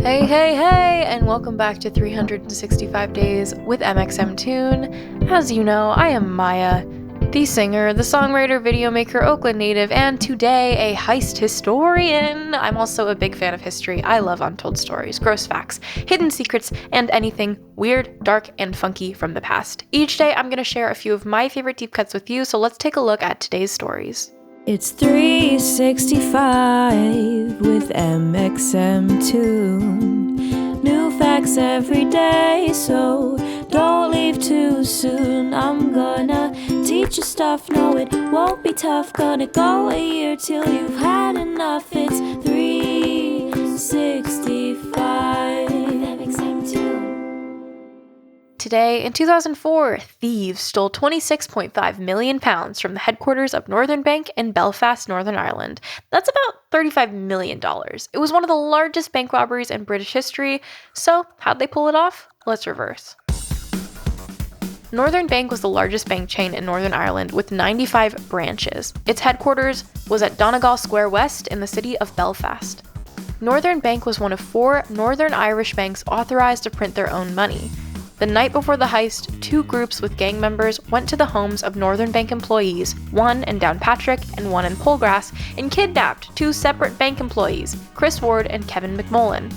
Hey, and welcome back to 365 Days with mxmtoon. As you know, I am Maia, the singer, the songwriter, video maker, Oakland native, and today a heist historian. I'm also a big fan of history. I love untold stories, gross facts, hidden secrets, and anything weird, dark, and funky from the past. Each day, I'm going to share a few of my favorite deep cuts with you, so let's take a look at today's stories. It's 365 with mxmtoon. New facts every day, so don't leave too soon. I'm gonna teach you stuff, no it won't be tough. Gonna go a year till you've had enough. It's 365 mxmtoon. Today, in 2004, thieves stole £26.5 million from the headquarters of Northern Bank in Belfast, Northern Ireland. That's about $35 million. It was one of the largest bank robberies in British history, so how'd they pull it off? Let's reverse. Northern Bank was the largest bank chain in Northern Ireland with 95 branches. Its headquarters was at Donegal Square West in the city of Belfast. Northern Bank was one of 4 Northern Irish banks authorized to print their own money. The night before the heist, 2 groups with gang members went to the homes of Northern Bank employees, one in Downpatrick and one in Polegrass, and kidnapped 2 separate bank employees, Chris Ward and Kevin McMullen.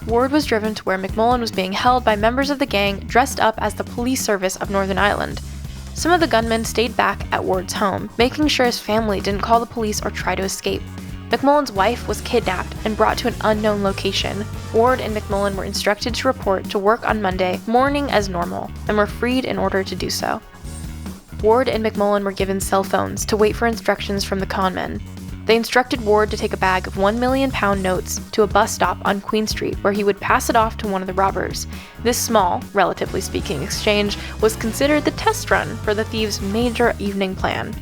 Ward was driven to where McMullen was being held by members of the gang dressed up as the police service of Northern Ireland. Some of the gunmen stayed back at Ward's home, making sure his family didn't call the police or try to escape. McMullen's wife was kidnapped and brought to an unknown location. Ward and McMullen were instructed to report to work on Monday morning as normal, and were freed in order to do so. Ward and McMullen were given cell phones to wait for instructions from the conmen. They instructed Ward to take a bag of £1 million notes to a bus stop on Queen Street, where he would pass it off to one of the robbers. This small, relatively speaking, exchange was considered the test run for the thieves' major evening plan.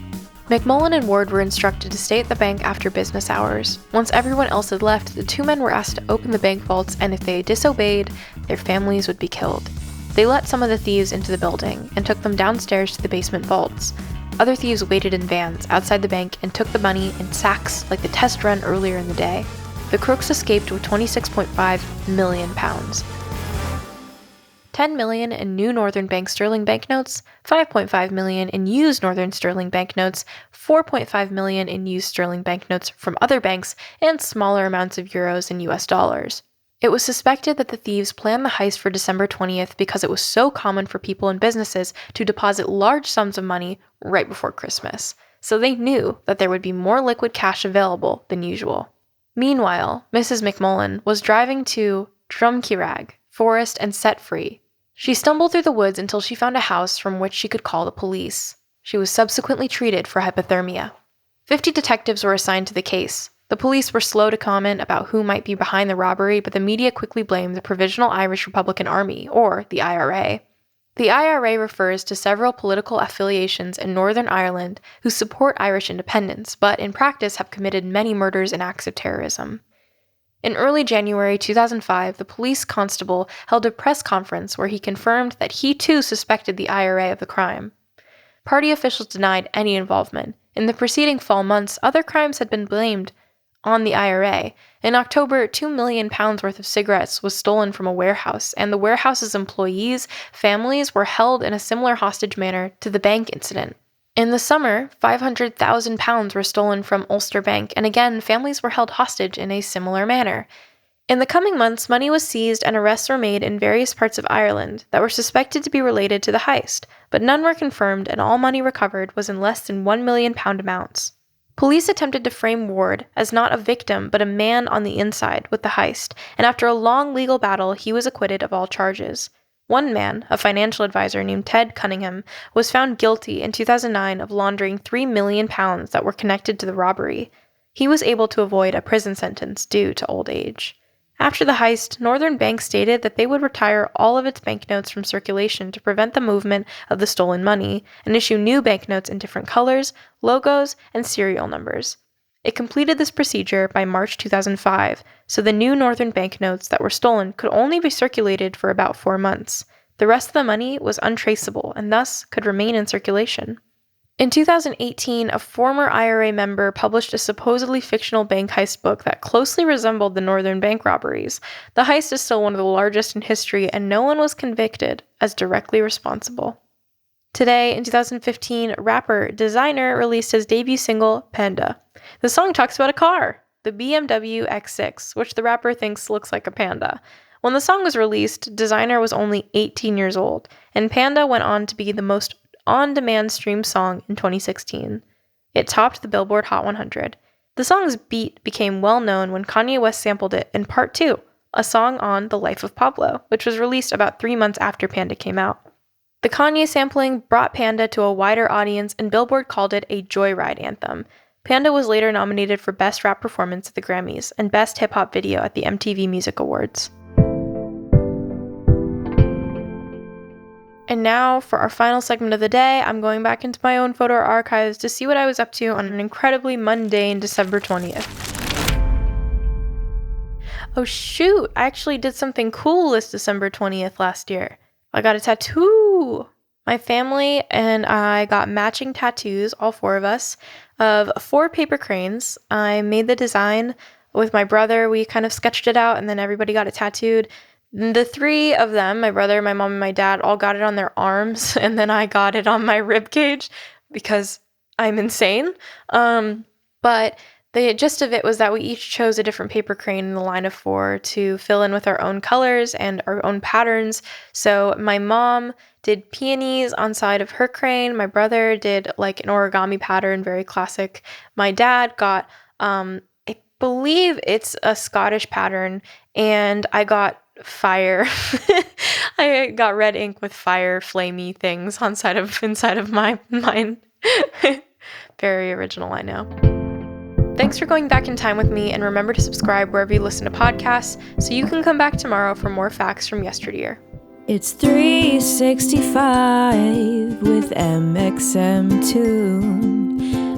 McMullen and Ward were instructed to stay at the bank after business hours. Once everyone else had left, the 2 men were asked to open the bank vaults, and if they disobeyed, their families would be killed. They let some of the thieves into the building and took them downstairs to the basement vaults. Other thieves waited in vans outside the bank and took the money in sacks like the test run earlier in the day. The crooks escaped with £26.5 million. $10 million in new Northern Bank sterling banknotes, $5.5 million in used Northern sterling banknotes, $4.5 million in used sterling banknotes from other banks, and smaller amounts of euros and US dollars. It was suspected that the thieves planned the heist for December 20th because it was so common for people and businesses to deposit large sums of money right before Christmas, so they knew that there would be more liquid cash available than usual. Meanwhile, Mrs. McMullen was driving to Drumkeerag Forest and set free. She stumbled through the woods until she found a house from which she could call the police. She was subsequently treated for hypothermia. 50 detectives were assigned to the case. The police were slow to comment about who might be behind the robbery, but the media quickly blamed the Provisional Irish Republican Army, or the IRA. The IRA refers to several political affiliations in Northern Ireland who support Irish independence, but in practice have committed many murders and acts of terrorism. In early January 2005, the police constable held a press conference where he confirmed that he too suspected the IRA of the crime. Party officials denied any involvement. In the preceding fall months, other crimes had been blamed on the IRA. In October, £2 million worth of cigarettes was stolen from a warehouse, and the warehouse's employees' families were held in a similar hostage manner to the bank incident. In the summer, £500,000 were stolen from Ulster Bank, and again, families were held hostage in a similar manner. In the coming months, money was seized and arrests were made in various parts of Ireland that were suspected to be related to the heist, but none were confirmed, and all money recovered was in less than £1 million amounts. Police attempted to frame Ward as not a victim but a man on the inside with the heist, and after a long legal battle, he was acquitted of all charges. One man, a financial advisor named Ted Cunningham, was found guilty in 2009 of laundering £3 million that were connected to the robbery. He was able to avoid a prison sentence due to old age. After the heist, Northern Bank stated that they would retire all of its banknotes from circulation to prevent the movement of the stolen money and issue new banknotes in different colors, logos, and serial numbers. It completed this procedure by March 2005, so the new Northern banknotes that were stolen could only be circulated for about 4 months. The rest of the money was untraceable and thus could remain in circulation. In 2018, a former IRA member published a supposedly fictional bank heist book that closely resembled the Northern bank robberies. The heist is still one of the largest in history, and no one was convicted as directly responsible. Today, in 2015, rapper Designer released his debut single, Panda. The song talks about a car, the BMW X6, which the rapper thinks looks like a panda. When the song was released, Designer was only 18 years old, and Panda went on to be the most on-demand streamed song in 2016. It topped the Billboard Hot 100. The song's beat became well known when Kanye West sampled it in Part 2, a song on The Life of Pablo, which was released about 3 months after Panda came out. The Kanye sampling brought Panda to a wider audience, and Billboard called it a joyride anthem. Panda was later nominated for Best Rap Performance at the Grammys and Best Hip Hop Video at the MTV Music Awards. And now, for our final segment of the day, I'm going back into my own photo archives to see what I was up to on an incredibly mundane December 20th. Oh shoot, I actually did something cool this December 20th last year. I got a tattoo! My family and I got matching tattoos, all 4 of us, of 4 paper cranes. I made the design with my brother. We kind of sketched it out, and then everybody got it tattooed. The 3 of them, my brother, my mom, and my dad, all got it on their arms, and then I got it on my rib cage because I'm insane. But the gist of it was that we each chose a different paper crane in the line of 4 to fill in with our own colors and our own patterns. So my mom did peonies on side of her crane. My brother did like an origami pattern, very classic. My dad got, I believe it's a Scottish pattern, and I got fire. I got red ink with fire flamey things inside of mine. Very original, I know. Thanks for going back in time with me, and remember to subscribe wherever you listen to podcasts so you can come back tomorrow for more facts from yesteryear. It's 365 with mxmtoon.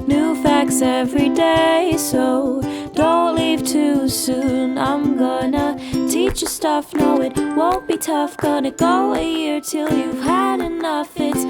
New facts every day, so don't leave too soon. I'm gonna teach you stuff, no it won't be tough. Gonna go a year till you've had enough. It's